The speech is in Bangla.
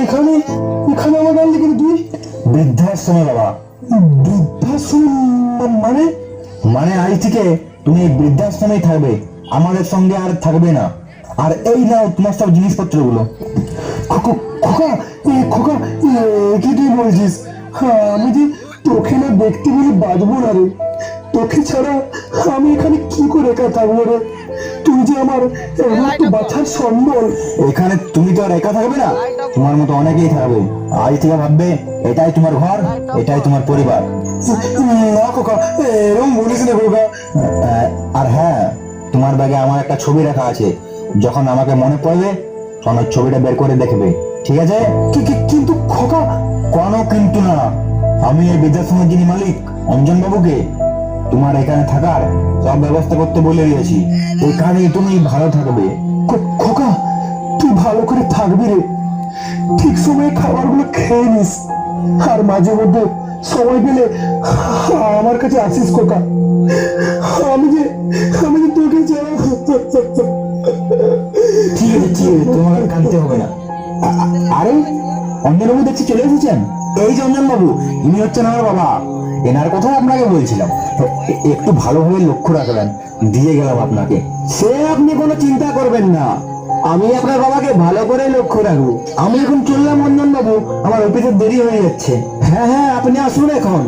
এখানে এখানে আমার গান লিখে তুই বৃদ্ধাশ্রমে বাবা। বৃদ্ধাশ্রম মানে? মানে আজ থেকে তুমি এই বৃদ্ধাশ্রমেই থাকবে, আমাদের সঙ্গে আর থাকবে না। আর এই নাও তোমার সব জিনিসপত্রগুলো। খোকা, খোকা, কি তুই বলছিস? আমি যে তোকে না দেখতে বলে বাঁচবো না রে। তোকে ছাড়া আমি এখানে কি করে একা থাকবো রে? তুই যে আমার একটু বাঁচার সম্বল। এখানে তুমি তো আর একা থাকবে না, তোমার মতো অনেকেই থাকবে। আজ থেকে ভাববে এটাই তোমার ঘর, এটাই তোমার পরিবার। না খোকা, এরকম বলিস না খোকা। আর হ্যাঁ, তোমার ব্যাগে আমার একটা ছবি রাখা আছে, যখন আমাকে মনে পড়বে তখন ওই ছবিটা বের করে দেখবে, ঠিক আছে? কিন্তু খোকা। কোনো কিন্তু না, আমি এই বৃদ্ধাশ্রমের যিনি মালিক অঞ্জন বাবুকে তোমার এখানে থাকার সব ব্যবস্থা করতে বলে দিয়েছি। এখানে তুমি ভালো থাকবে। খোকা, তুই ভালো করে থাকবি রে, ঠিক সময়ে খাবারগুলো খেয়ে নিস, আর মাঝে মধ্যে সময় পেলে আমার কাছে আসিস খোকা। আমি যে তোকে ছাড়া। ঠিক আছে, ঠিক আছে, তোমার আর কাঁদতে হবে না। আরে অঞ্জনবাবু দেখছি চলে এসেছেন। এই যে অঞ্জনবাবু, ইনি হচ্ছেন আমার বাবা। এনার কথাই আপনাকে বলছিলাম, একটু ভালোভাবে লক্ষ্য রাখবেন, দিয়ে গেলাম আপনাকে। সে আপনি কোনো চিন্তা করবেন না, আমি আপনার বাবাকে ভালো করে লক্ষ্য রাখবো। আমি এখন চললাম অঞ্জনবাবু, আমার অফিসে দেরি হয়ে যাচ্ছে। হ্যাঁ হ্যাঁ, আপনি আসুন এখন।